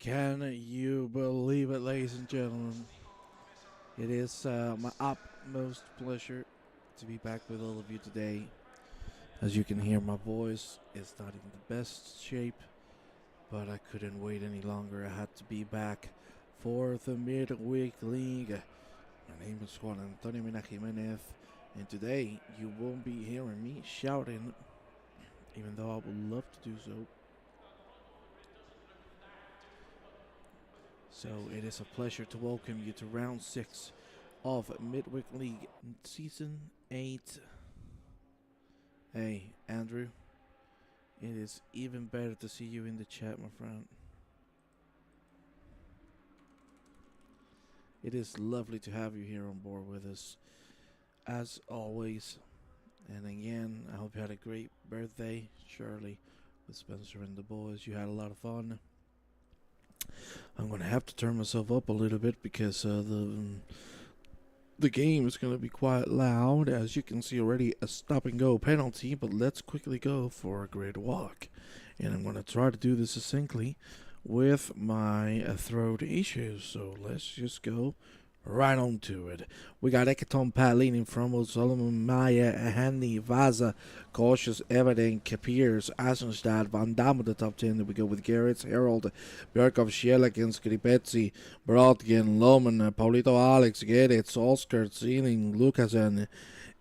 Can you believe it, ladies and gentlemen? It is my utmost pleasure to be back with all of you today. As you can hear, my voice is not in the best shape, but I couldn't wait any longer. I had to be back for the Midweek League. My name is Juan Antonio Mina Jimenez, and today you won't be hearing me shouting, even though I would love to do so. So it is a pleasure to welcome you to round 6 of Midweek League Season 8. Hey, Andrew, it is even better to see you in the chat, my friend. It is lovely to have you here on board with us, as always. And again, I hope you had a great birthday, Shirley, with Spencer and the boys. You had a lot of fun. I'm going to have to turn myself up a little bit because the game is going to be quite loud. As you can see already, a stop and go penalty, but let's quickly go for a great walk. And I'm going to try to do this succinctly with my throat issues. So let's just go right on to it. We got Ekaton Pat leading from Solomon, Maya, Handy, Vaza, Cautious, Evident, Capiers, Eisenstadt, Van Damme with the top 10. Then we go with Garrett's, Harold, Björkov, Shelagin, Skripetsi, Brodkin, Loman, Paulito, Alex, Geditz, Oscar, Sealing, Lucasen,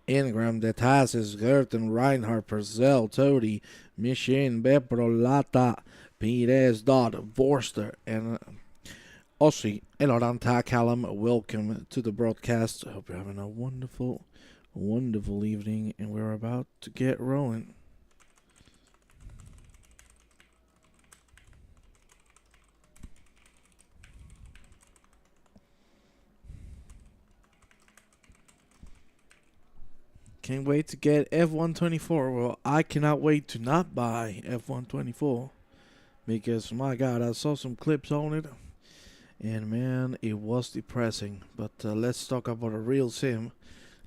Ingram, Detassis, Gerten, Reinhardt, Purcell, Tody, Michin, Bepro, Lata, Pires, Dodd, Vorster, and Ossi, Eloranta, Callum, welcome to the broadcast. I hope you're having a wonderful, wonderful evening, and we're about to get rolling. Can't wait to get F124. Well, I cannot wait to not buy F124 because, my God, I saw some clips on it. And man, it was depressing. But let's talk about a real sim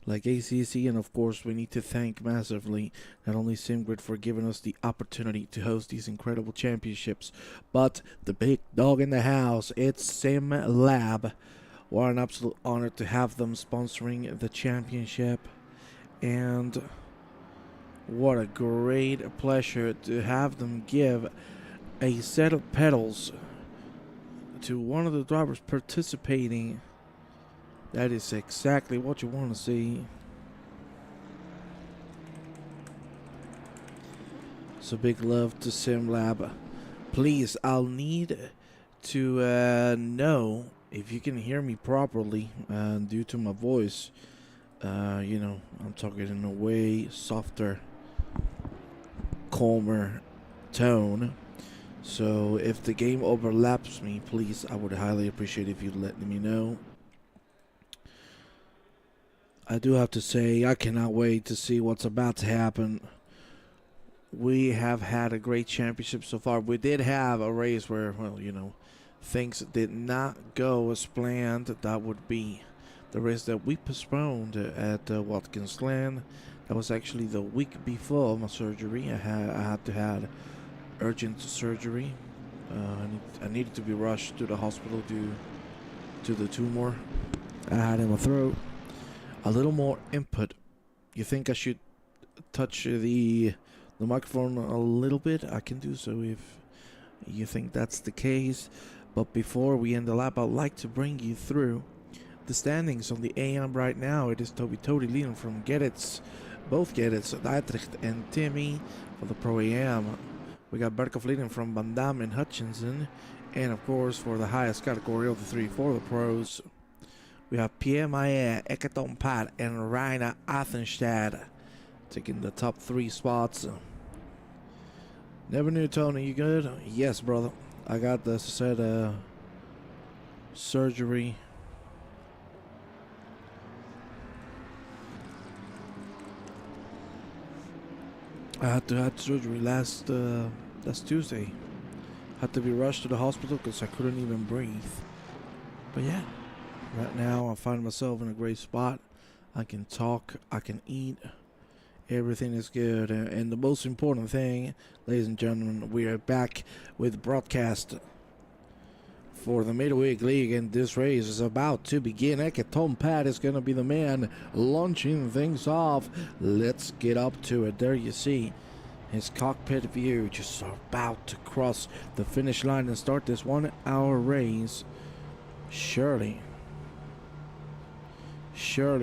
like ACC. And of course, we need to thank massively not only SimGrid for giving us the opportunity to host these incredible championships, but the big dog in the house. It's Sim Lab. What an absolute honor to have them sponsoring the championship. And what a great pleasure to have them give a set of pedals to one of the drivers participating. That is exactly what you want to see. So big love to SimLab. Please, I'll need to know if you can hear me properly due to my voice. I'm talking in a way softer, calmer tone. So if the game overlaps me, please, I would highly appreciate if you'd let me know. I do have to say, I cannot wait to see what's about to happen. We have had a great championship so far. We did have a race where, things did not go as planned. That would be the race that we postponed at Watkins Glen. That was actually the week before my surgery. I had to have urgent surgery. I needed to be rushed to the hospital due to the tumor I had in my throat. A little more input. You think I should touch the microphone a little bit? I can do so if you think that's the case. But before we end the lap, I'd like to bring you through the standings on the AM right now. It is Toby leading from Geditz, both Geditz, Dietrich and Timmy for the Pro AM. We got Berkov leading from Van Damme and Hutchinson. And of course, for the highest category of the 3 for the pros, we have Pierre Mayer, Ekaton Pat, and Rainer Athenstad taking the top 3 spots. Never knew, Tony, you good? Yes, brother. I got the said surgery. I had to have surgery last Tuesday. Had to be rushed to the hospital because I couldn't even breathe. But yeah, right now I find myself in a great spot. I can talk, I can eat, everything is good. And the most important thing, ladies and gentlemen, we are back with broadcast. for the Midweek League, and this race is about to begin. Tom Pat is going to be the man launching things off. Let's get up to it. There you see his cockpit view, just about to cross the finish line and start this 1 hour race. Surely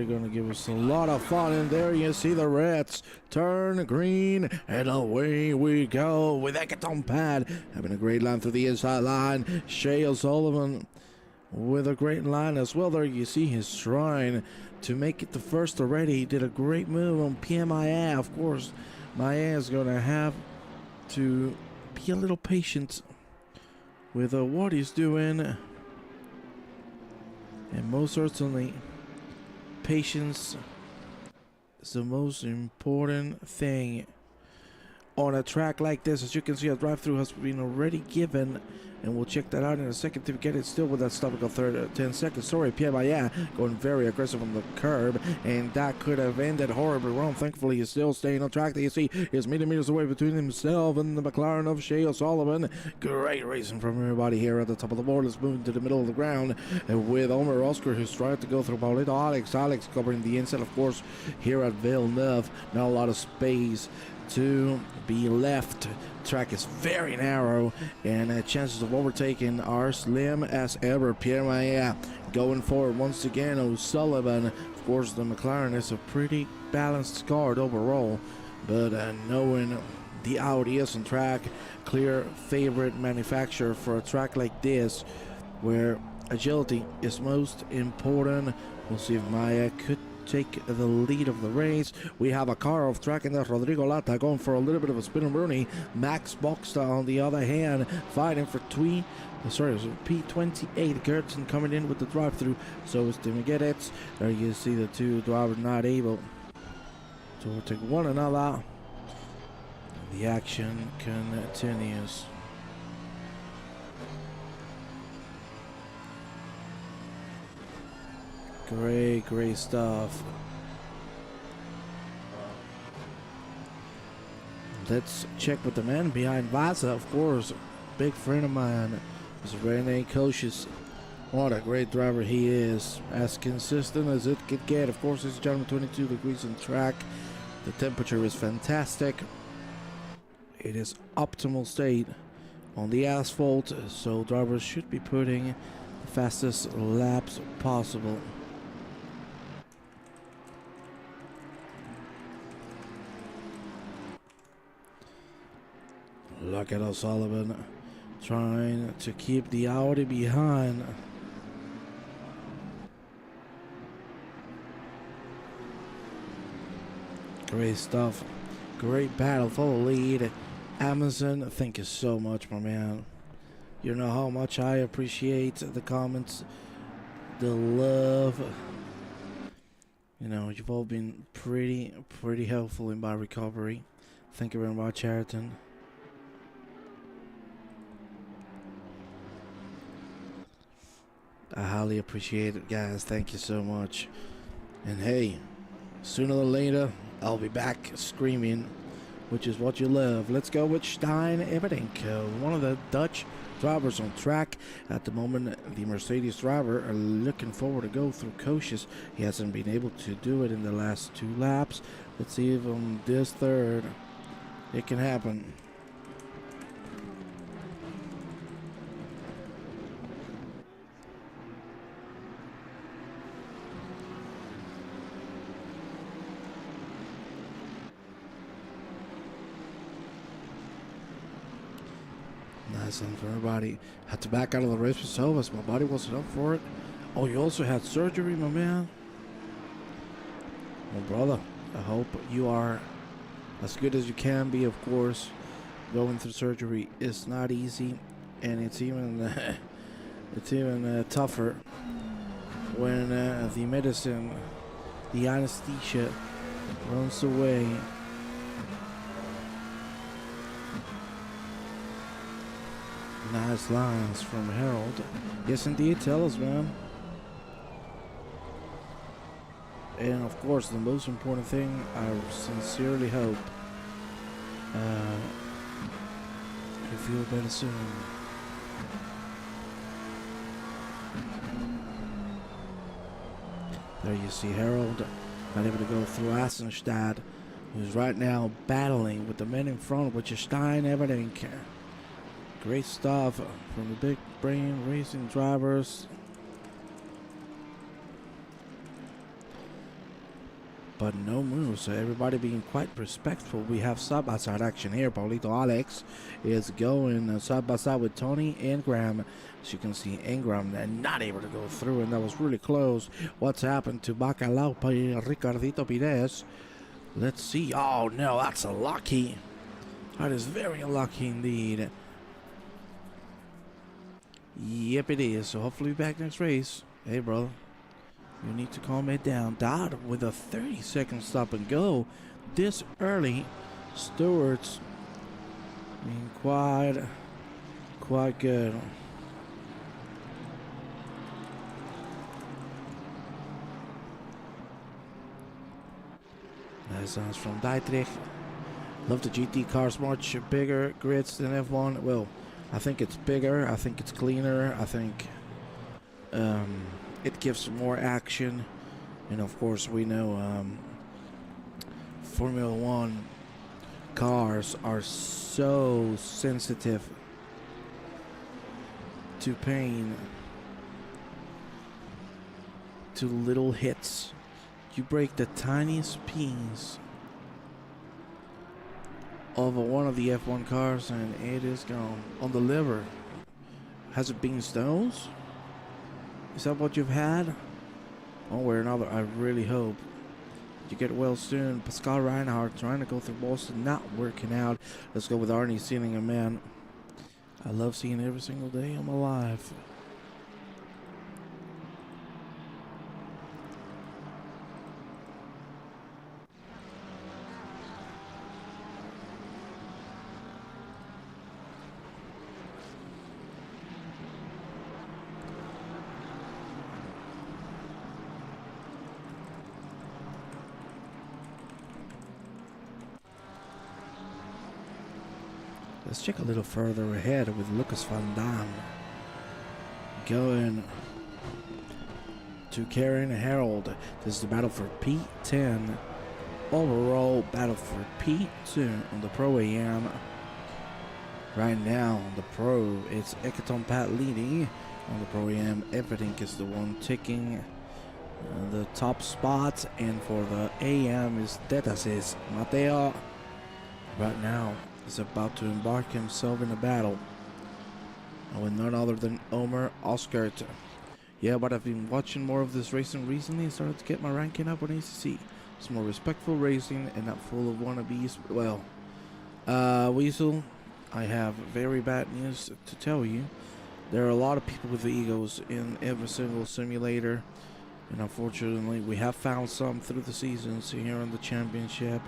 going to give us a lot of fun. And there you see the Reds turn green, and away we go with Tom Pat having a great line through the inside line. Shea O'Sullivan with a great line as well. There you see his trying to make it the first already. He did a great move on PMIA. Of course, Maya is going to have to be a little patient with what he's doing, and most certainly patience is the most important thing on a track like this. As you can see, a drive-through has been already given, and we'll check that out in a second to get it still with that stop and go 10 seconds. Sorry, Pierre going very aggressive on the curb, and that could have ended horribly wrong. Thankfully, he's still staying on track. There you see he's meters away between himself and the McLaren of Shea O'Sullivan. Great racing from everybody here at the top of the board. Let's move to the middle of the ground with Omer Oscar, who's trying to go through Paulito Alex covering the inside, of course, here at Villeneuve. Not a lot of space to be left. Track is very narrow, and chances of overtaking are slim as ever. Pierre Maya going forward once again. O'Sullivan, of course, the McLaren is a pretty balanced card overall, but knowing the Audi is on track, clear favorite manufacturer for a track like this where agility is most important. We'll see if Maya could take the lead of the race. We have a car off track, and that's Rodrigo Lata going for a little bit of a spin and Rooney. Max Boxta on the other hand fighting for P28. Gertson coming in with the drive-through, so is Timmy Geddes. There you see the two drivers not able to overtake one another. The action continues. Great stuff. Let's check with the man behind Vaza, of course. Big friend of mine is Rene Koshis. What a great driver he is. As consistent as it could get. Of course, it's gentleman 22 degrees on track. The temperature is fantastic. It is optimal state on the asphalt, so drivers should be putting the fastest laps possible. Look at O'Sullivan trying to keep the Audi behind. Great stuff. Great battle for the lead. Amazon, thank you so much, my man. You know how much I appreciate the comments, the love. You know, you've all been pretty helpful in my recovery. Thank you very much, Ayrton. I highly appreciate it, guys. Thank you so much. And hey, sooner or later, I'll be back screaming, which is what you love. Let's go with Stein Ebedenko, one of the Dutch drivers on track at the moment. The Mercedes driver are looking forward to go through Koshis. He hasn't been able to do it in the last 2 laps. Let's see if on this third it can happen. Nice one for everybody. Had to back out of the race myself as my body wasn't up for it. Oh, you also had surgery, my man? Well, brother, I hope you are as good as you can be, of course. Going through surgery is not easy, and it's even tougher when the medicine, the anesthesia runs away. Nice lines from Harold. Yes, indeed. Tell us, man. And of course, the most important thing, I sincerely hope you feel better soon. There you see Harold not able to go through Assenstadt, who's right now battling with the men in front, which is Stein Everink. Great stuff from the big brain racing drivers. But no moves, so everybody being quite respectful. We have side-by-side action here. Paulito Alex is going side-by-side with Tony Ingram. As you can see, Ingram not able to go through, and that was really close. What's happened to Bacalao Ricardito Pires? Let's see. Oh, no, that's unlucky. That is very unlucky indeed. Yep, it is. So hopefully back next race. Hey, brother. You need to calm it down. Dodd with a 30-second stop and go this early. Stewart's being quite good. That sounds from Dietrich. Love the GT cars, much bigger grids than F1. Well, I think it's bigger. I think it's cleaner. I think it gives more action, and of course we know Formula One cars are so sensitive to pain, to little hits. You break the tiniest piece of one of the F1 cars and it is gone. On the liver, has it been stones? Is that what you've had? One way or another, I really hope you get well soon. Pascal Reinhardt trying to go through Boston, not working out. Let's go with Arnie Sealing, a man I love seeing every single day of my life. Let's check a little further ahead with Lucas Van Dam going to Karen Harold. This is the battle for P10. Overall battle for P2 on the Pro AM. Right now on the Pro, it's Ekaton Pat leading. On the Pro AM, everything is the one taking the top spots. And for the AM is Detasis Mateo. Right now, is about to embark himself in a battle with none other than Omer Oskert. Yeah, but I've been watching more of this racing recently and started to get my ranking up on ACC. It's more respectful racing and not full of wannabes. Well, Weasel, I have very bad news to tell you. There are a lot of people with egos in every single simulator, and unfortunately we have found some through the seasons here in the championship.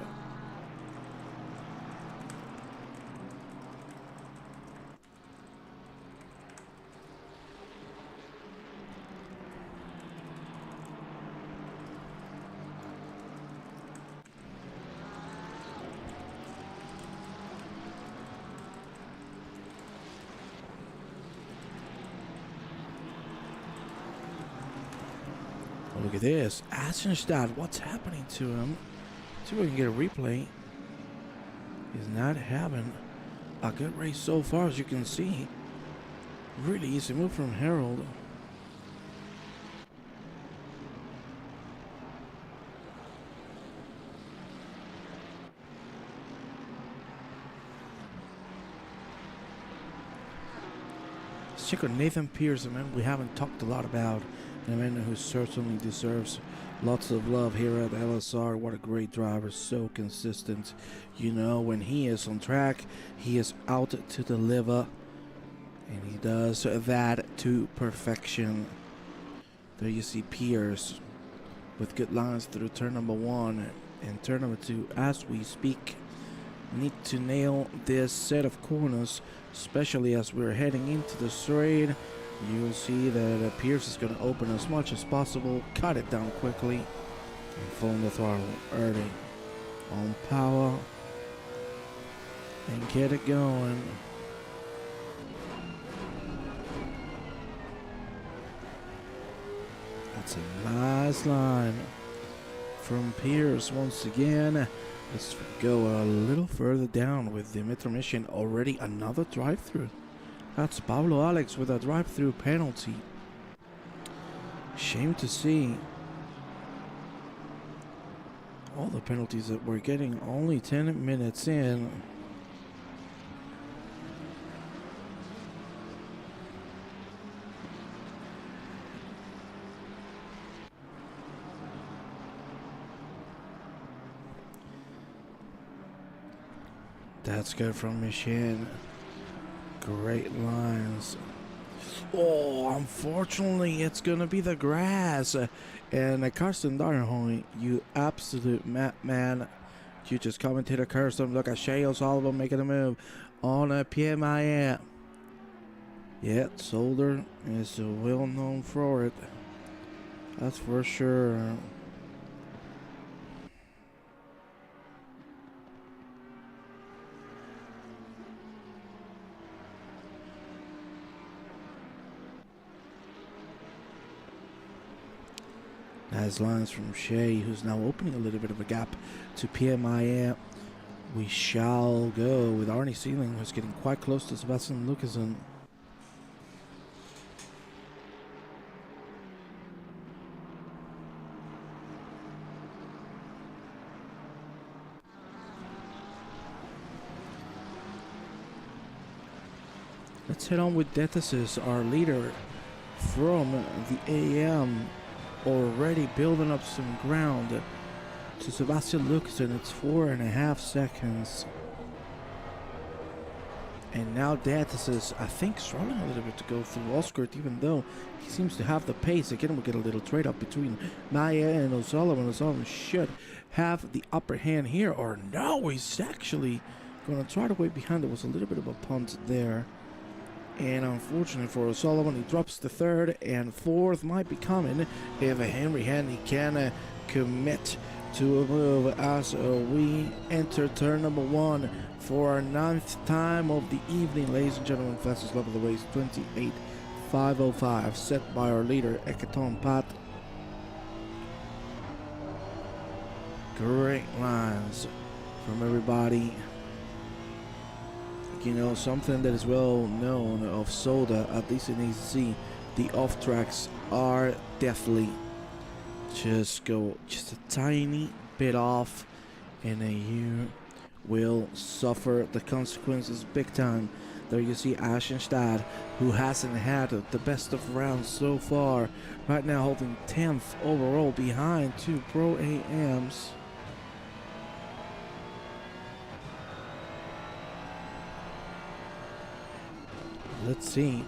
Look at this. Assenstadt, what's happening to him? See if we can get a replay. He's not having a good race so far, as you can see. Really easy move from Harold. Let's check on Nathan Pierce, a man we haven't talked a lot about. A man who certainly deserves lots of love here at LSR. What a great driver, so consistent. You know, when he is on track, he is out to deliver, and he does that to perfection. There you see Pierce with good lines through turn number 1 and turn number 2 as we speak. Need to nail this set of corners, especially as we're heading into the straight. You will see that Pierce is going to open as much as possible, cut it down quickly, and full on the throttle early on power, and get it going. That's a nice line from Pierce once again. Let's go a little further down with the intermission. Already another drive-through. That's Pablo Alex with a drive-through penalty. Shame to see all the penalties that we're getting only 10 minutes in. That's good from Machine. Great lines. Oh, unfortunately, it's going to be the grass. And Carson Darnhoy, you absolute man. You just commentator Carson. Look at Shea O'Sullivan making a move on a PMI. Yeah, Zolder is well known for it. That's for sure. Nice lines from Shea, who's now opening a little bit of a gap to PMI. We shall go with Arnie Sealing, who's getting quite close to Sebastian Lucasen. Let's head on with Detasis, our leader from the AM. Already building up some ground to Sebastian Lucasen. It's 4.5 seconds. And now Detasis, I think, struggling a little bit to go through Oscar, even though he seems to have the pace. Again, we get a little trade up between Maya and O'Sullivan. O'Sullivan should have the upper hand here, or no, he's actually going to try to wait behind. There was a little bit of a punt there. And unfortunately for O'Sullivan, he drops the third, and fourth might be coming if Henry Handy can commit to a move as we enter turn number 1 for our 9th time of the evening. Ladies and gentlemen, fastest lap of the race, 28.505, set by our leader, Ekaton Pat. Great lines from everybody. You know, something that is well known of Soda, at least in ACC, the off tracks are definitely just a tiny bit off, and you will suffer the consequences big time. There you see Aschenstadt, who hasn't had the best of rounds so far, right now holding 10th overall behind 2 Pro AMs. Let's see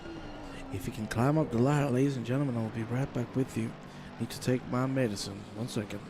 if he can climb up the ladder, ladies and gentlemen. I'll be right back with you. Need to take my medicine. 1 second.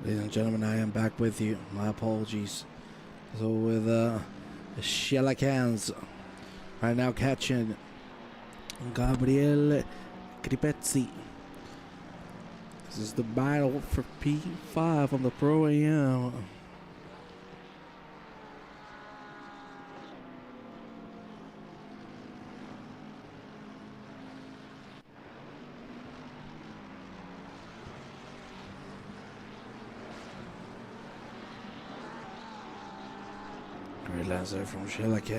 Ladies and gentlemen, I am back with you. My apologies. So with Shellac right now catching Gabriel Cripezzi. This is the battle for P5 on the Pro AM. Great lance there from Shellac.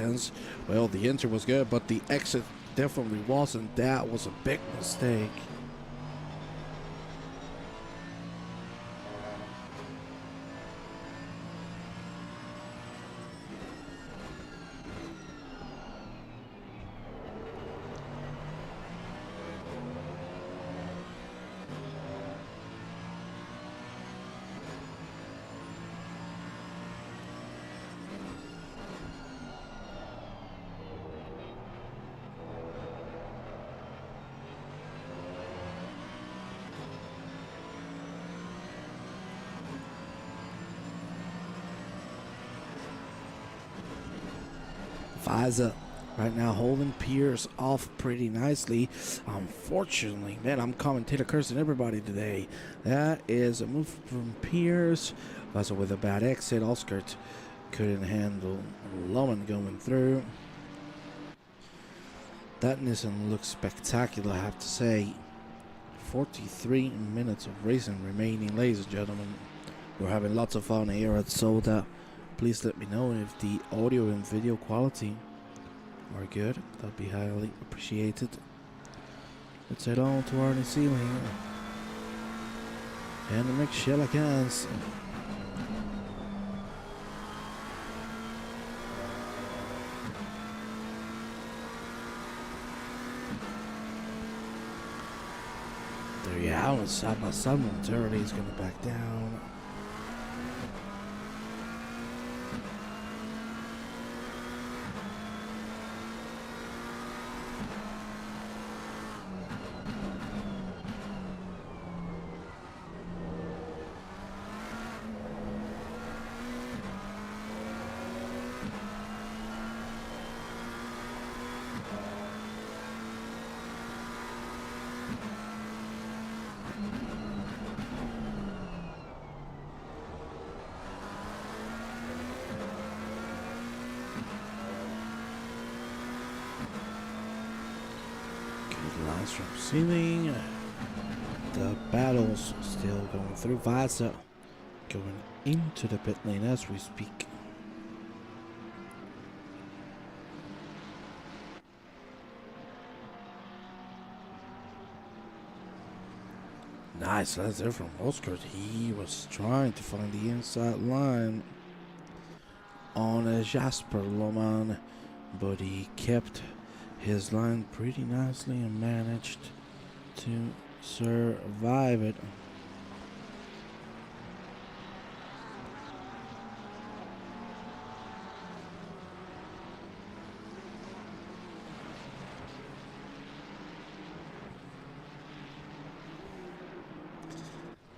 Well, the enter was good, but the exit definitely wasn't. That was a big mistake. Fiza right now holding Pierce off pretty nicely. Unfortunately, man, I'm commentator cursing everybody today. That is a move from Pierce. Fiza with a bad exit. Oscar couldn't handle Loman going through. That Nissan looks spectacular, I have to say. 43 minutes of racing remaining, ladies and gentlemen. We're having lots of fun here at Zolder. Please let me know if the audio and video quality are good. That'd be highly appreciated. Let's head on to our ceiling. And the next Shellac. There you have it. Side by side momentarily is going to back down. Lines from ceiling. The battle's still going through. Vasa going into the pit lane as we speak. Nice, that's there from Oscar. He was trying to find the inside line on a Jasper Loman, but he kept his line pretty nicely and managed to survive it.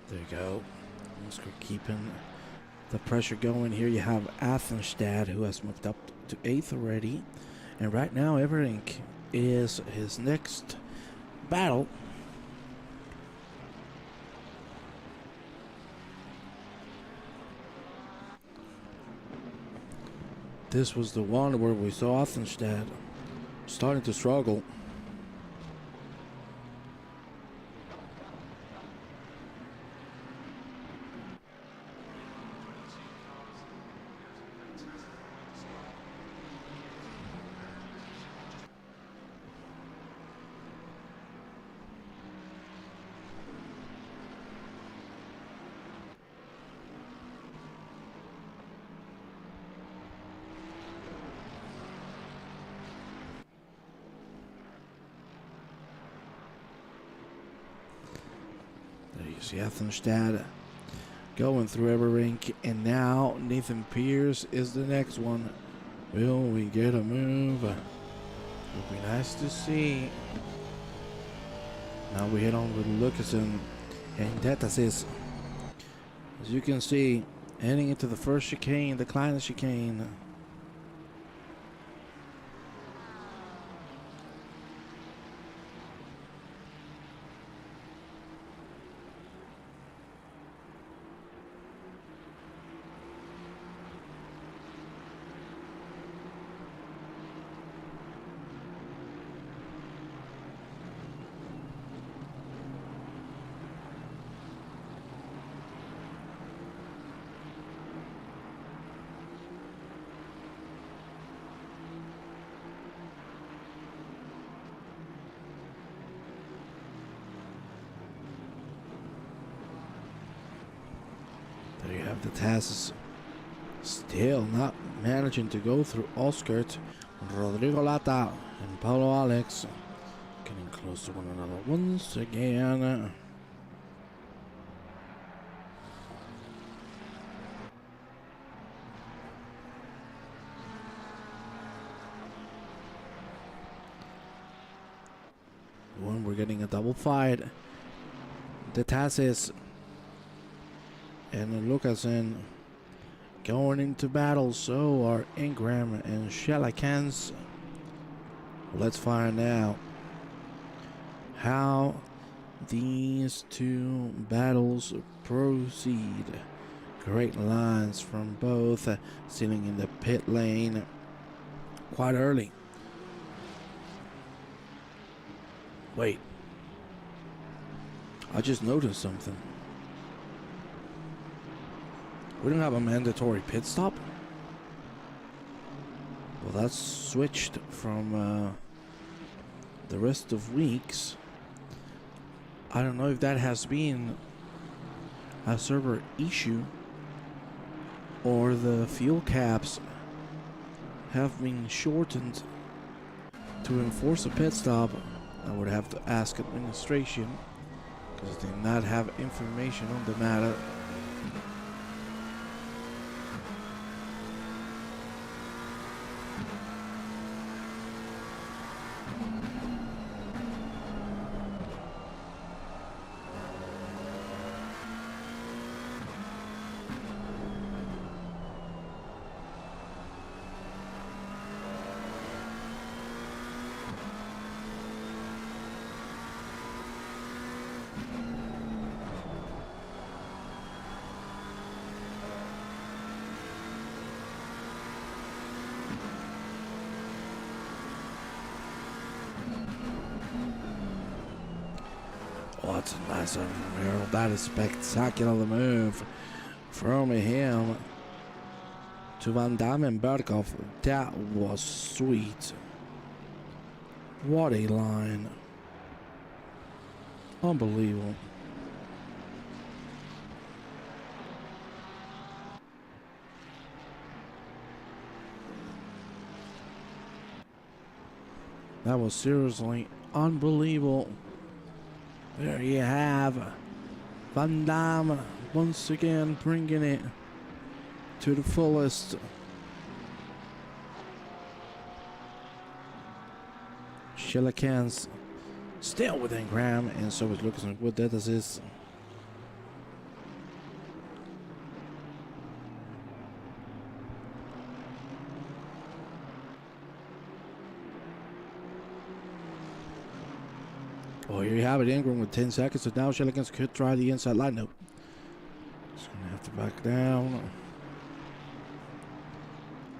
There you go. Oscar keeping the pressure going here. You have Athenstad, who has moved up to 8th already. And right now, Everink is his next battle. This was the one where we saw Athenstad starting to struggle. See Athenstad going through Everink, and now Nathan Pierce is the next one. Will we get a move? Would be nice to see. Now we head on with Lucasen and Datasis. As you can see, heading into the first chicane, the Kleiner chicane. There you have the Taz's still not managing to go through Oscart. Rodrigo Lata and Paulo Alex getting close to one another once again. When we're getting a double fight, the Taz's and Lucasen going into battle. So are Ingram and Shellikens. Let's find out how these two battles proceed. Great lines from both, sitting in the pit lane quite early. Wait, I just noticed something. We don't have a mandatory pit stop. Well, that's switched from the rest of weeks. I don't know if that has been a server issue or the fuel caps have been shortened to enforce a pit stop. I would have to ask administration because they do not have information on the matter. Oh, that's a nice one from Harold. That is spectacular, the move from him to Van Damme and Berkov. That was sweet. What a line. Unbelievable. That was seriously unbelievable. There you have Van Damme once again bringing it to the fullest. Shellikens still within Graham, and so is Lucas with that assist. Oh, here you have it, Ingram with 10 seconds. So now Shellikens could try the inside line. Nope. Just going to have to back down.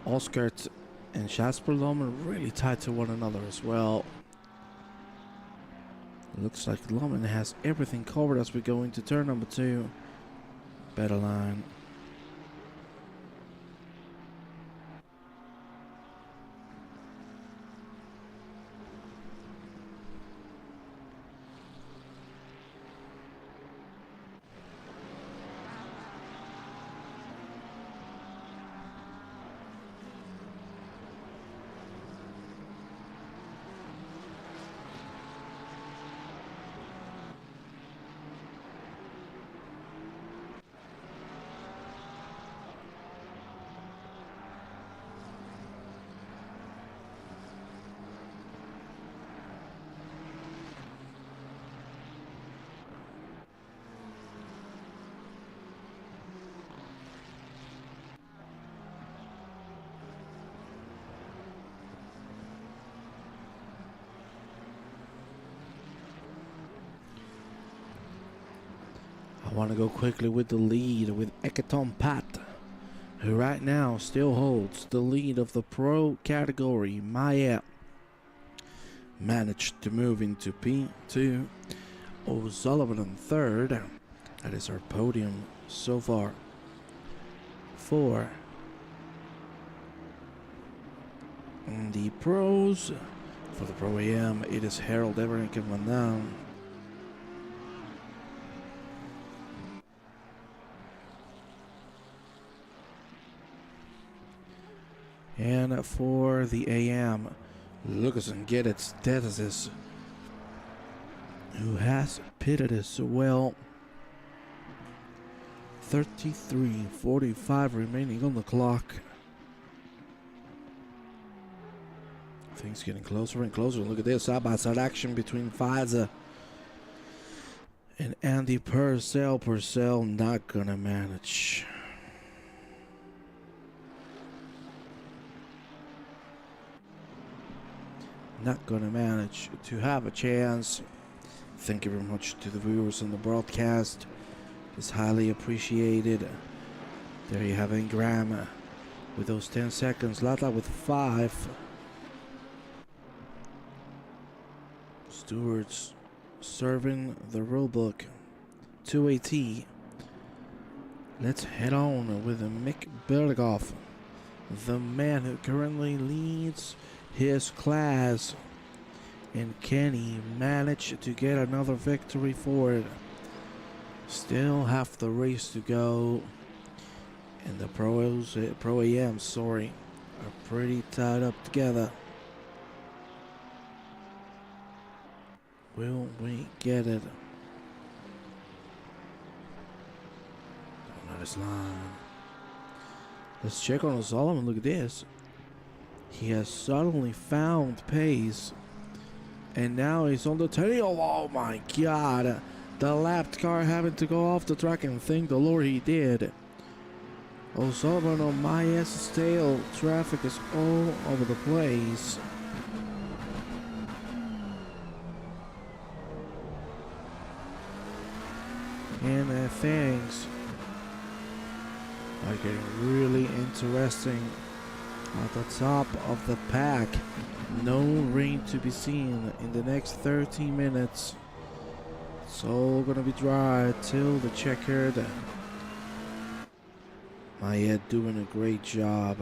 Oscart and Jasper Lohman really tied to one another as well. Looks like Lohman has everything covered as we go into turn number 2. Better line. want to go quickly with the lead with Ekaton Pat, who right now still holds the lead of the pro category. Maya managed to move into P2. O'Sullivan in third. That is our podium so far. 4. And the pros, for the Pro AM, it is Harold Everett and Van Dam. And for the AM, Lucas and Geddes Dedasis, who has pitted as well. 33:45 remaining on the clock. Things getting closer and closer. Look at this side-by-side action between Pfizer and Andy Purcell. Purcell not gonna manage. Not gonna manage to have a chance. Thank you very much to the viewers on the broadcast. It's highly appreciated. There you have Ingram with those 10 seconds. Lata with 5. Stewards serving the rulebook. 2AT. Let's head on with Mick Bergoff, the man who currently leads his class. And can he manage to get another victory for it? Still half the race to go. And the Pro AM, are pretty tied up together. Will we get it? Don't know this line. Let's check on Solomon. Look at this. He has suddenly found pace. And now he's on the tail. Oh my God. The lapped car having to go off the track, and thank the Lord he did. O'Sullivan on my ass tail. Traffic is all over the place. And things are getting really interesting at the top of the pack. No rain to be seen in the next 30 minutes. It's all gonna be dry till the checkered. Maya doing a great job.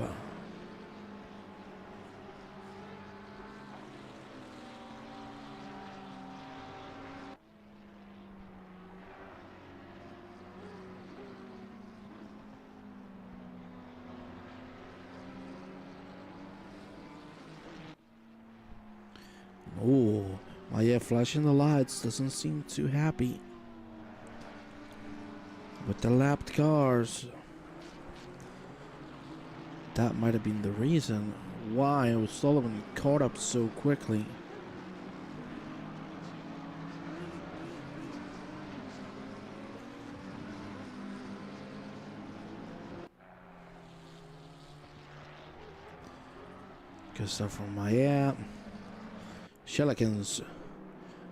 Oh, Maya flashing the lights, doesn't seem too happy with the lapped cars. That might have been the reason why O'Sullivan caught up so quickly. Good stuff from Maya. Shelikins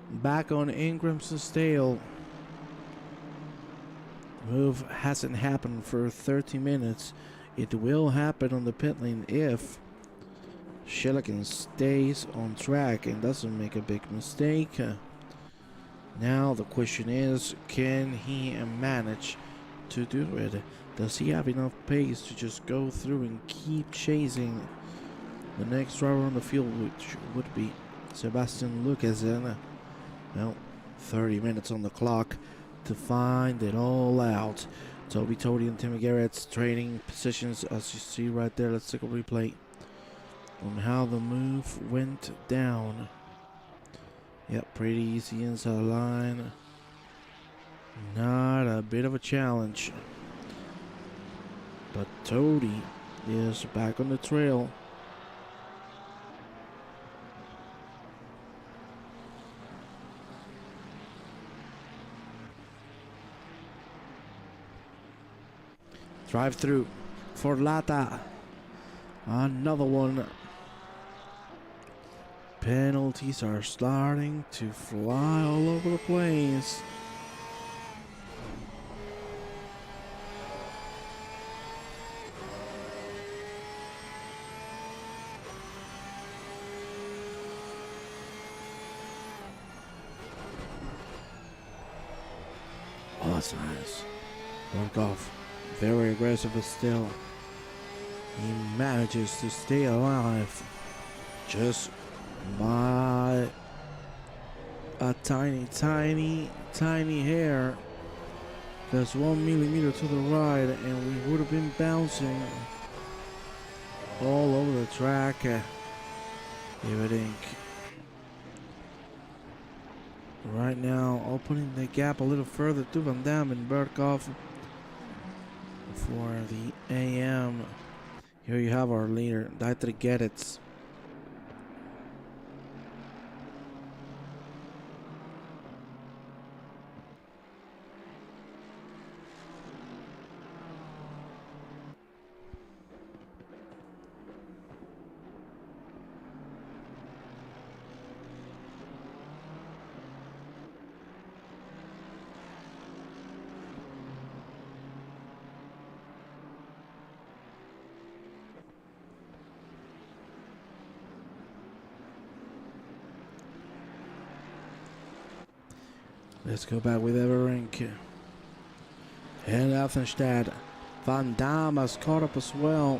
back on Ingram's tail. Move hasn't happened for 30 minutes. It will happen on the pit lane if Shelikins stays on track and doesn't make a big mistake. Now the question is, can he manage to do it? Does he have enough pace to just go through and keep chasing the next driver on the field, which would be Sebastian Lucas? And well, 30 minutes on the clock to find it all out. Toby Tody and Timmy Garrett's trading positions, as you see right there. Let's take a replay on how the move went down. Yep, pretty easy inside line. Not a bit of a challenge. But Tody is back on the trail. Drive through for Lata. Another one. Penalties are starting to fly all over the place. Nice. Barkov, very aggressive, but still he manages to stay alive just by a tiny hair. That's 1 millimeter to the right, and we would have been bouncing all over the track. Everything right now opening the gap a little further to Van Dam and Barkov for the AM. Here you have our leader, Dietrich Geditz. Let's go back with Everink and Affenstadt. Van Dam has caught up as well.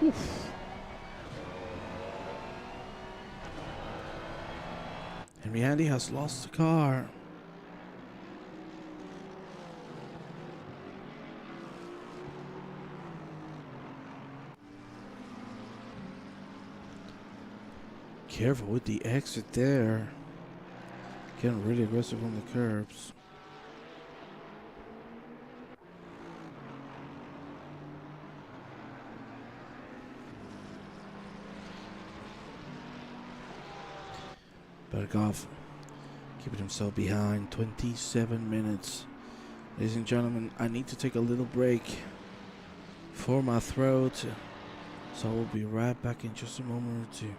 Oof. And Randy has lost the car. Careful with the exit there. Getting really aggressive on the curbs. Berghoff keeping himself behind. 27 minutes. Ladies and gentlemen, I need to take a little break for my throat. So I will be right back in just a moment or two.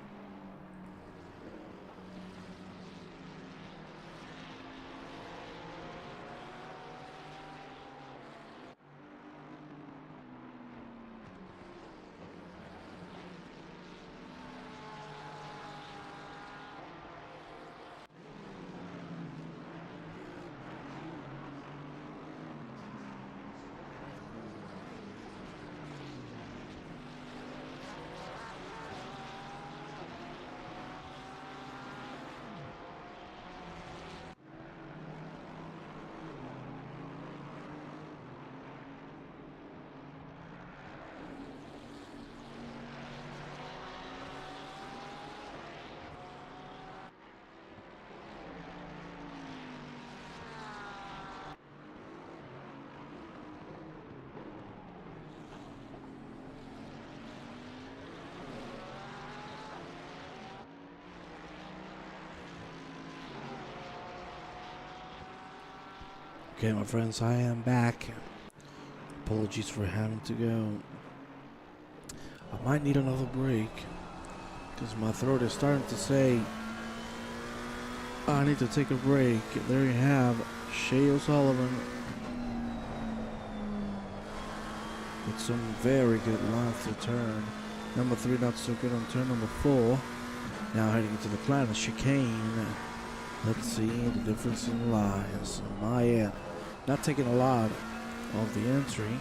Okay, my friends, I am back. Apologies for having to go. I might need another break because my throat is starting to say I need to take a break. There you have Shea O'Sullivan with some very good lines to turn. Number 3 not so good on turn number 4. Now heading into the Planet chicane. Let's see the difference in lines. Maya not taking a lot of the entry,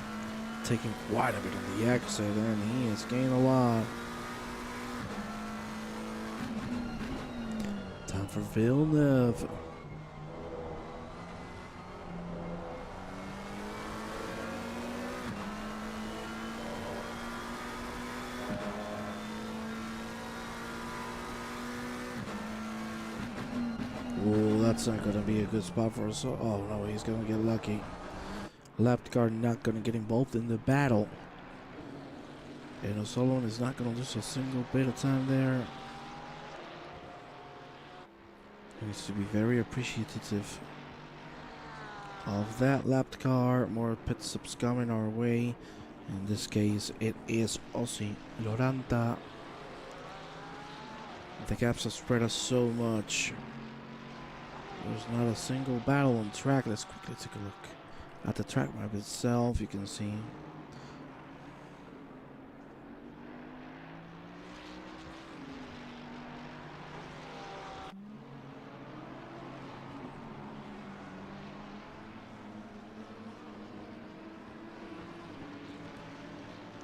taking quite a bit of the exit, and he has gained a lot. Time for Villeneuve. Oh, that's not going to be a good spot for us. Oh, no, he's going to get lucky. Left guard not going to get involved in the battle. And O'Sullivan is not going to lose a single bit of time there. He needs to be very appreciative of that lapped car. More pit stops coming our way. In this case, it is Oh, see, Loranta. The gaps have spread us so much. There's not a single battle on track. Let's quickly take a look at the track map itself. You can see.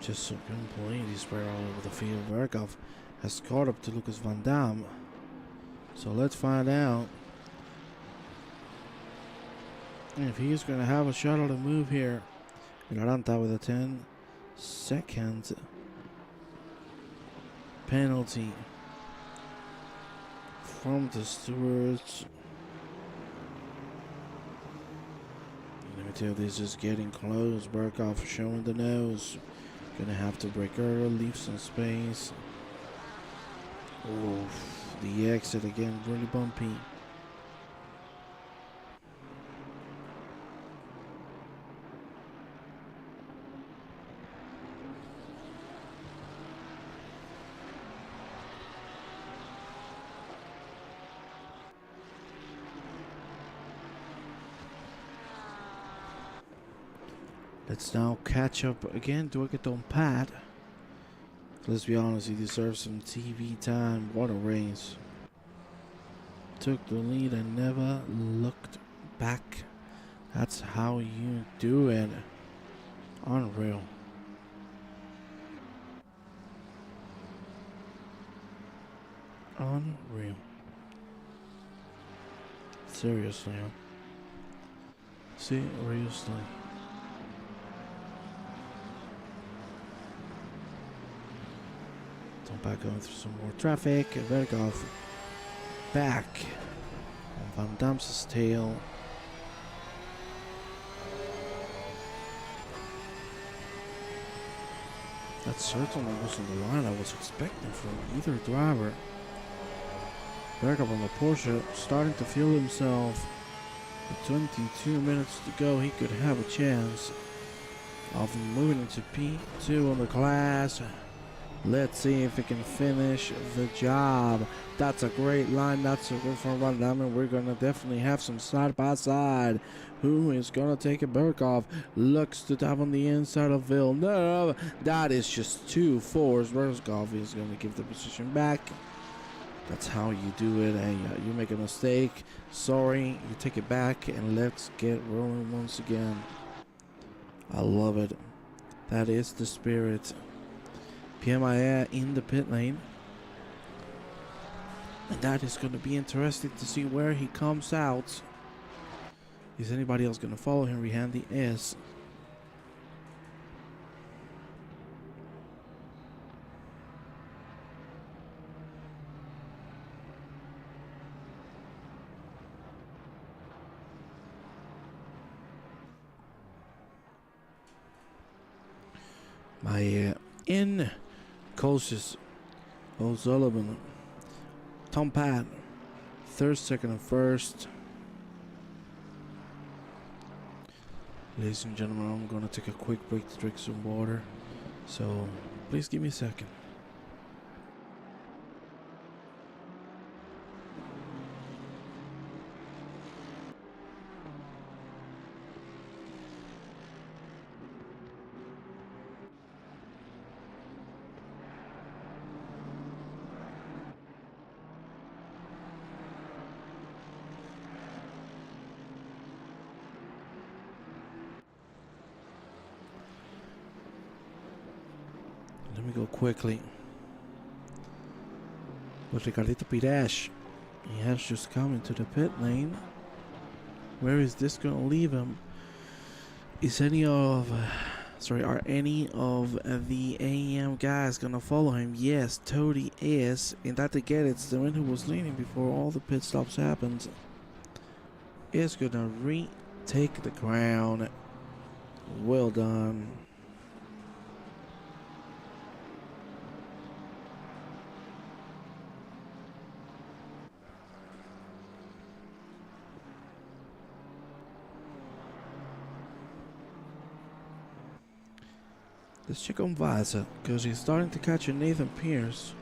Just so completely spread all over the field. Verkov has caught up to Lucas Van Dam. So let's find out if he's going to have a shot at a move here. Loranta with a 10-second penalty from the stewards. Let me tell you, this is getting close. Berkov showing the nose. Gonna have to break early, leave some space. Oof, the exit again, really bumpy. Let's now catch up again to get on Pat. Let's be honest, he deserves some TV time. What a race. Took the lead and never looked back. That's how you do it. Unreal. Unreal. Seriously, huh? Seriously. Back going through some more traffic. Verkov back on Van Dam's tail. That certainly wasn't the line I was expecting from either driver. Verkov on the Porsche starting to feel himself. With 22 minutes to go, he could have a chance of moving into P2 on the class. Let's see if he can finish the job. That's a great line. That's a good from Van Dam, and we're going to definitely have some side by side. Who is going to take it? Berkov looks to dive on the inside of Villeneuve. That is just 2-4. Berkov is going to give the position back. That's how you do it. Hey, you make a mistake. Sorry, you take it back, and let's get rolling once again. I love it. That is the spirit. PMIA in the pit lane. And that is going to be interesting to see where he comes out. Is anybody else going to follow him? Rihandy is. My in coaches O'Sullivan, Tom Pat, third, second, and first. Ladies and gentlemen, I'm going to take a quick break to drink some water. So please give me a second. Let me go quickly. With Ricardito Pires, he has just come into the pit lane. Where is this going to leave him? Is any of, are any of the AEM guys going to follow him? Yes, Toady is. And that to get it's the one who was leading before all the pit stops happened. Is going to retake the crown. Well done. Let's check on Vasa, because he's starting to catch a Nathan Pierce.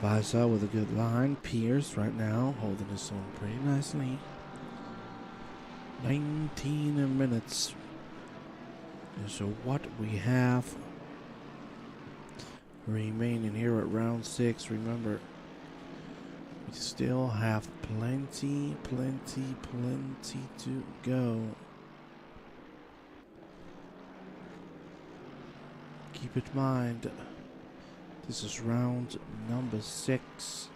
Vasa with a good line. Pierce right now holding his own pretty nicely. 19 minutes. And so what we have remaining here at round 6. Remember, we still have plenty to go. Keep in mind, this is round number 6,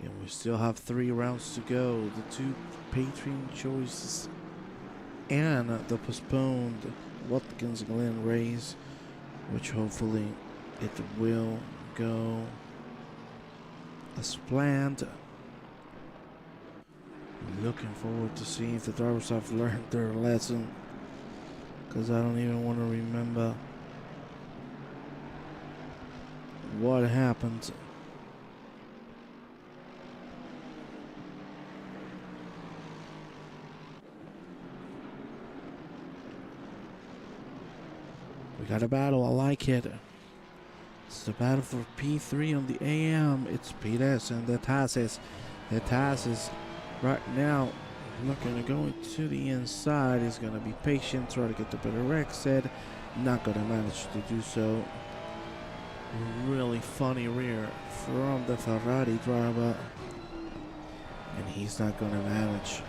and we still have 3 rounds to go. The 2 Patreon choices and the postponed Watkins Glen race, which hopefully it will go as planned. Looking forward to seeing if the drivers have learned their lesson, because I don't even want to remember what happened. We got a battle, I like it. It's the battle for P3 on the AM. It's Pires and the Tasses. The Tasses right now looking to go into the inside. He's going to be patient, try to get the better exit. Not going to manage to do so. Really funny rear from the Ferrari driver. And he's not going to manage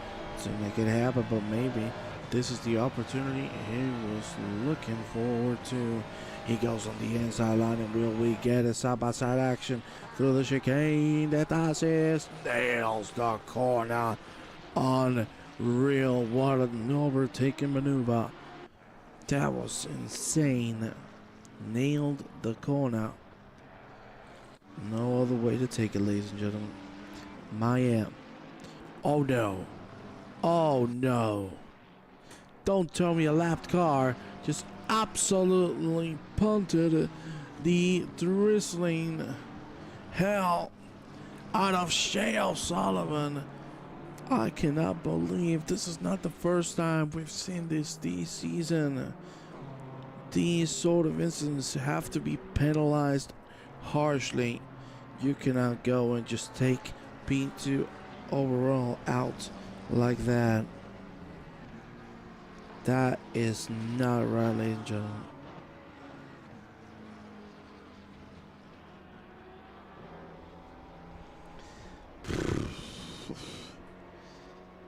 to make it happen, but maybe this is the opportunity he was looking forward to. He goes on the inside line, and will we get a side-by-side action through the chicane? That assist nails the corner. Unreal. What an overtaking maneuver. That was insane. Nailed the corner. No other way to take it, ladies and gentlemen. Miami. Oh no. Oh no. Don't tell me a lapped car just absolutely punted the drizzling hell out of Shea O'Sullivan. I cannot believe this is not the first time we've seen this season. These sort of incidents have to be penalized harshly. You cannot go and just take P2 overall out like that. That is not right, ladies and gentlemen.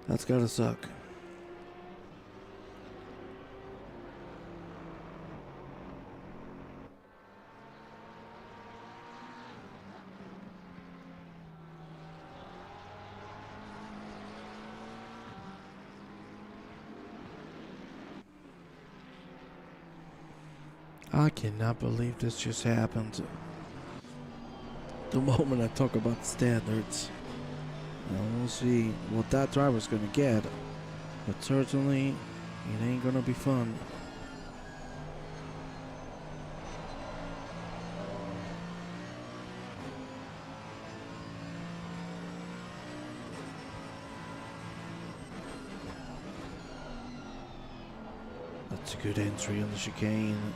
That's gotta suck. I cannot believe this just happened. The moment I talk about standards, and we'll see what that driver's gonna get, but certainly it ain't gonna be fun. That's a good entry on the chicane.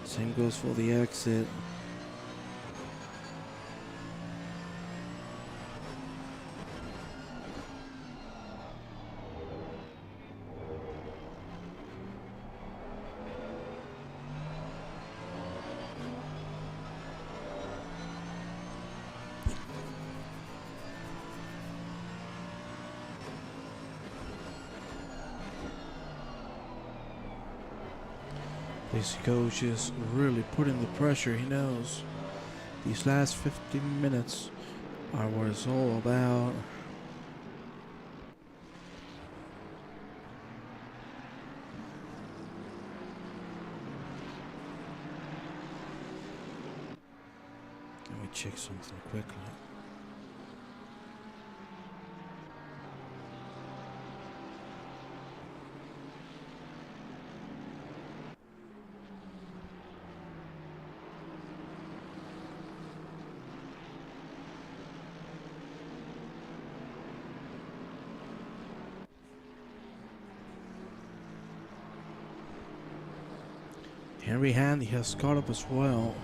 Same goes for the exit. This coach is really putting the pressure. He knows these last 15 minutes are what it's all about. Let me check something quickly. Henry Handy has caught up as well.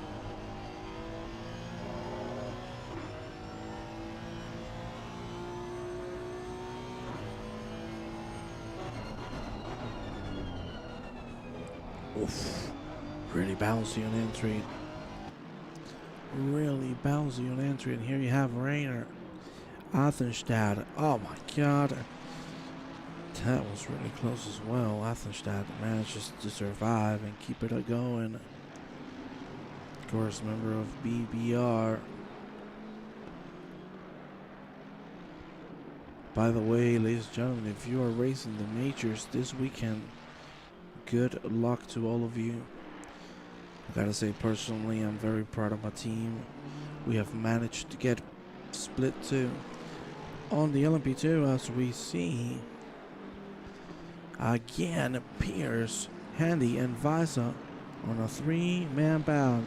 Oof. Really bouncy on entry. Really bouncy on entry. And here you have Rainer. Athenstad. Oh my god. That was really close as well. Athenstad manages to survive and keep it going. Of course, member of BBR. By the way, ladies and gentlemen, if you are racing the majors this weekend, good luck to all of you. I gotta say, personally, I'm very proud of my team. We have managed to get split 2 on the LMP2, as we see. Again, Pierce, Handy, and Visa on a 3-man bound.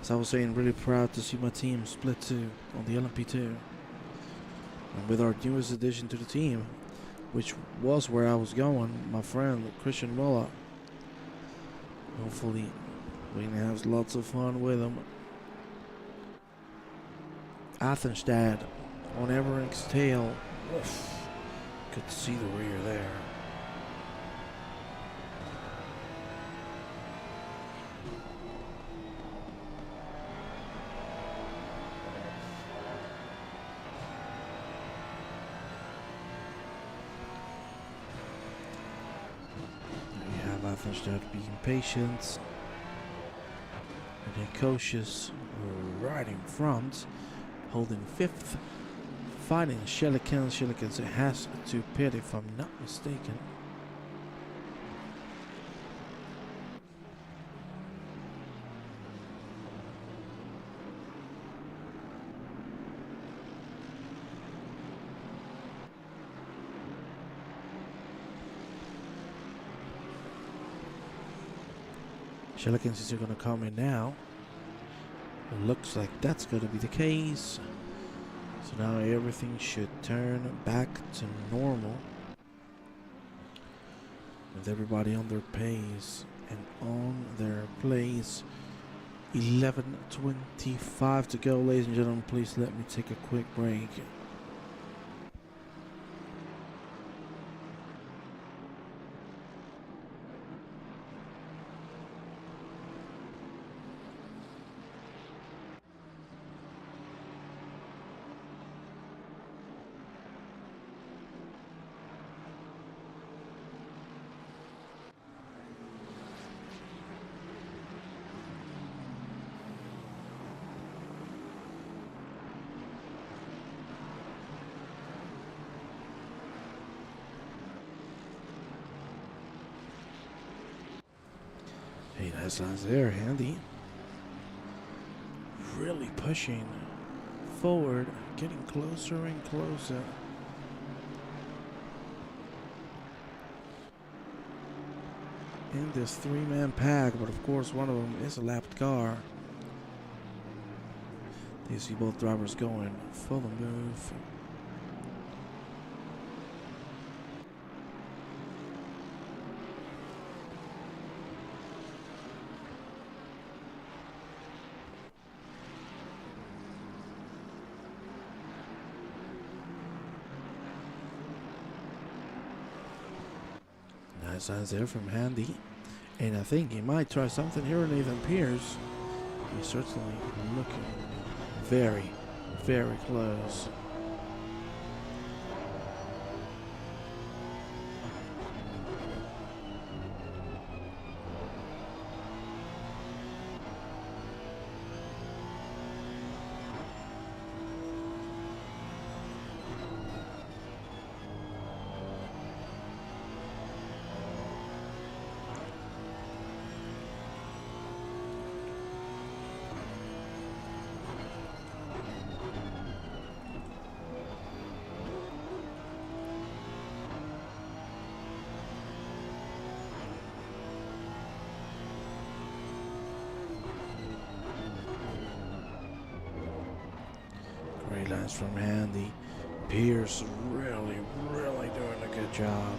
As I was saying, really proud to see my team split 2 on the LMP2. And with our newest addition to the team, which was where I was going, my friend Christian Muller. Hopefully we can have lots of fun with him. Athenstad on Everett's tail. Oof. Good to see the rear there. Athenstad being patient and then cautious, right in front, holding 5th, fighting Shelikins. Shelikins has to pit, if I'm not mistaken. Shelikins is going to come in now. It looks like that's going to be the case. So now everything should turn back to normal. With everybody on their pace and on their place. 11:25 to go, ladies and gentlemen. Please let me take a quick break. Hey, nice lines there, Handy. Really pushing forward, getting closer and closer. In this 3-man pack, but of course one of them is a lapped car. You see both drivers going full move. Nice signs there from Handy. And I think he might try something here with Nathan Pierce. He's certainly looking very, very close. Great lines from Handy. Pierce really, really doing a good job.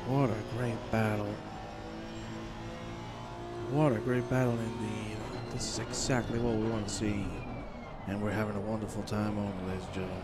What a great battle. What a great battle indeed. This is exactly what we want to see. And we're having a wonderful time on it, ladies and gentlemen.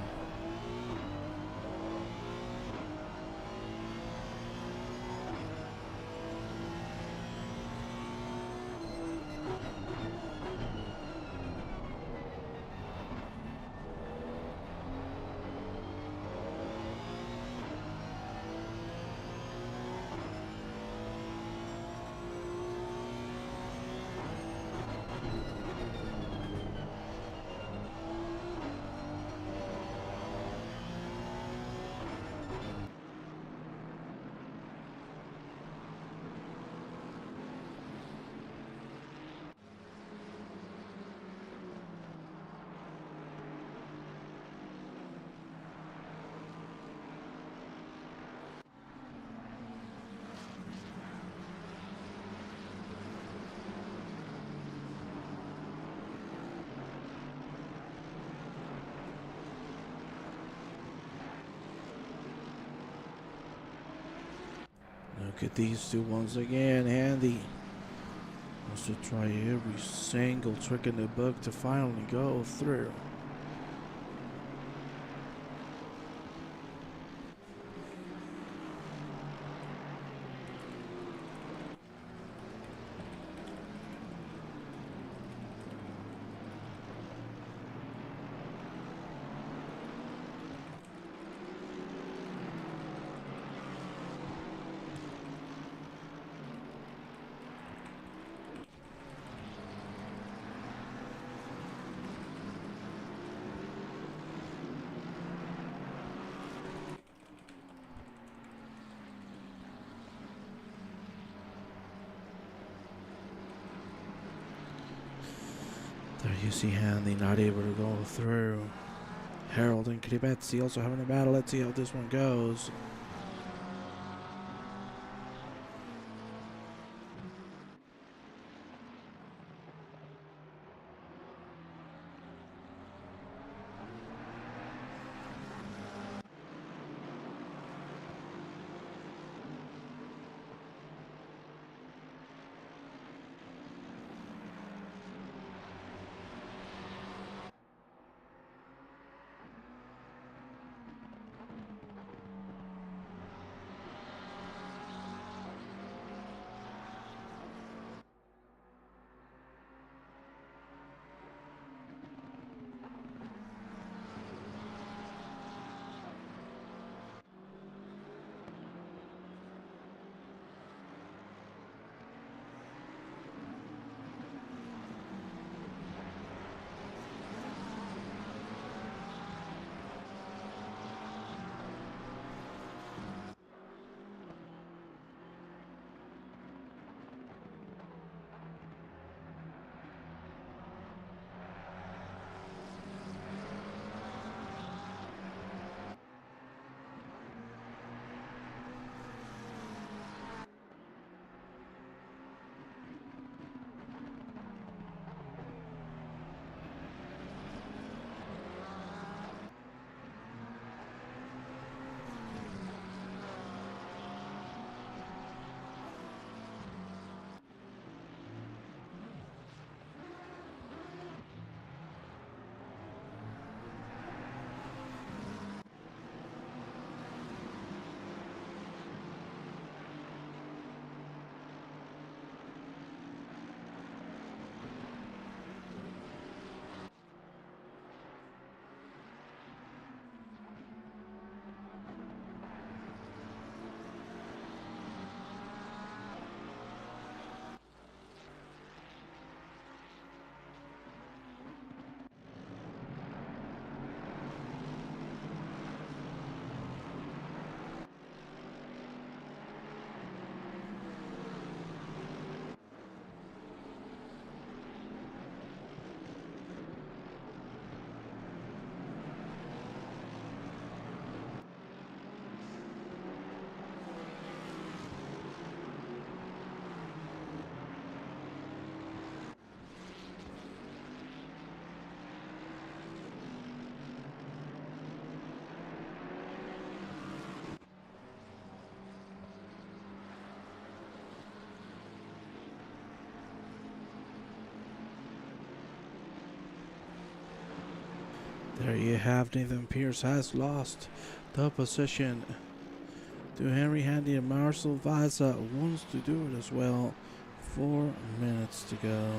Look at these two once again. Handy wants to try every single trick in the book to finally go through. There you see Handy not able to go through. Harold and Kribetsi also having a battle. Let's see how this one goes. There you have Nathan Pierce has lost the position to Henry Handy, and Marcel Vaza wants to do it as well. 4 minutes to go.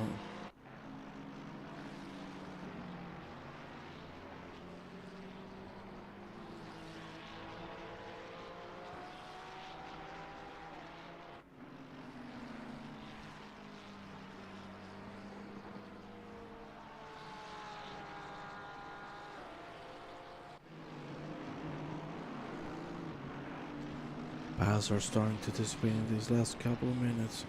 Battles are starting to dissipate in these last couple of minutes.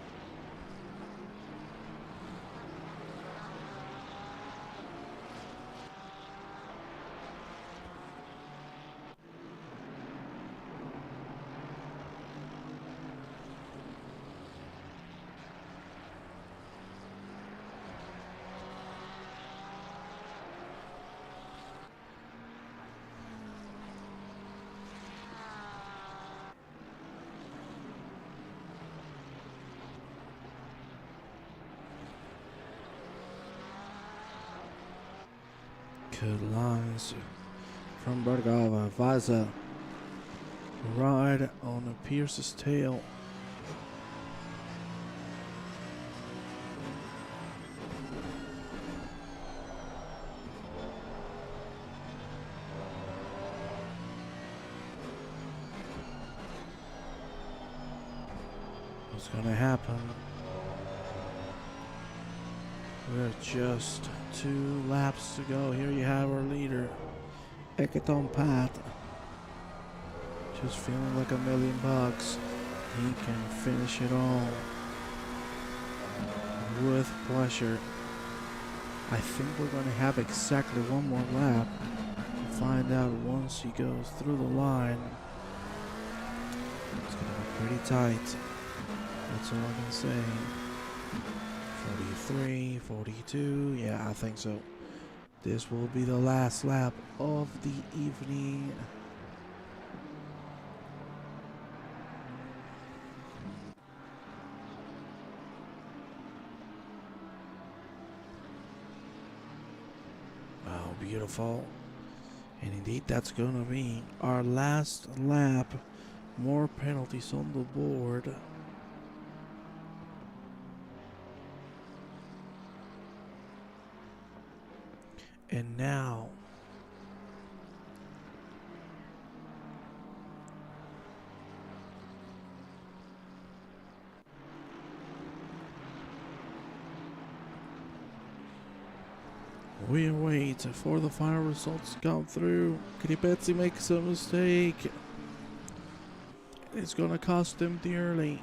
Good lines from Bergava. Vaza right on Pierce's tail. What's gonna happen? We're just 2 laps to go. Here you have our leader, Eketon Pat. Just feeling like $1,000,000. He can finish it all with pleasure. I think we're going to have exactly 1 more lap. We'll find out once he goes through the line. It's going to be pretty tight. That's all I can say. 43, 42, yeah, I think so. This will be the last lap of the evening. Oh, beautiful. And indeed, that's going to be our last lap. More penalties on the board. And now, we wait for the final results to come through. Kripetsi makes a mistake. It's going to cost him dearly.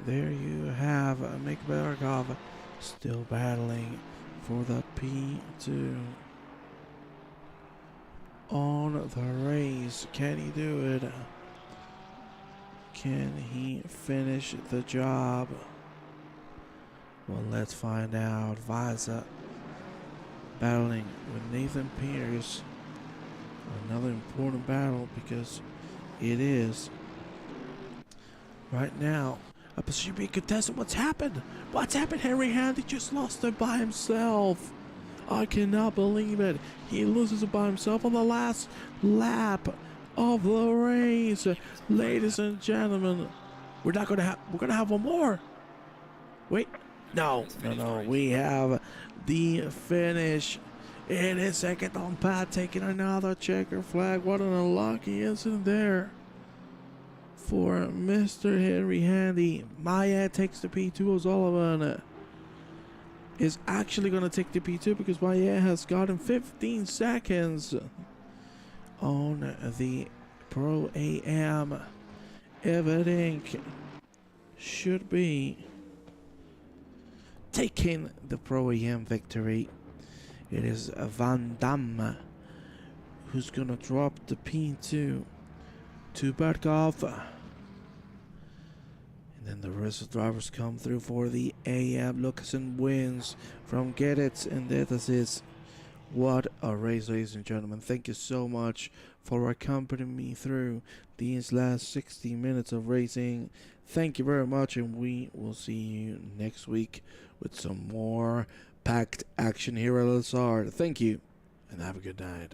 There you have Mick Bergov still battling for the P2 on the race. Can he do it? Can he finish the job? Well, let's find out. Vaza battling with Nathan Pierce. Another important battle because it is right now a position being contested. What's happened? What's happened? Henry Handy just lost it by himself. I cannot believe it. He loses it by himself on the last lap of the race. Ladies and gentlemen, we're gonna have 1 more. Wait, no. We have the finish. It is second on Pat taking another checker flag. What an unlucky incident there for Mr. Henry Handy. Maya takes the P2. O'Sullivan is actually going to take the P2 because Maya has gotten 15 seconds on the Pro AM. Everink should be taking the Pro AM victory. It is Van Damme who's going to drop the P2 to Bergov. And then the rest of the drivers come through for the AM. Lucasen wins from Get It, and that is what a race, ladies and gentlemen. Thank you so much for accompanying me through these last 60 minutes of racing. Thank you very much, and we will see you next week with some more packed action here at LSR. Thank you, and have a good night.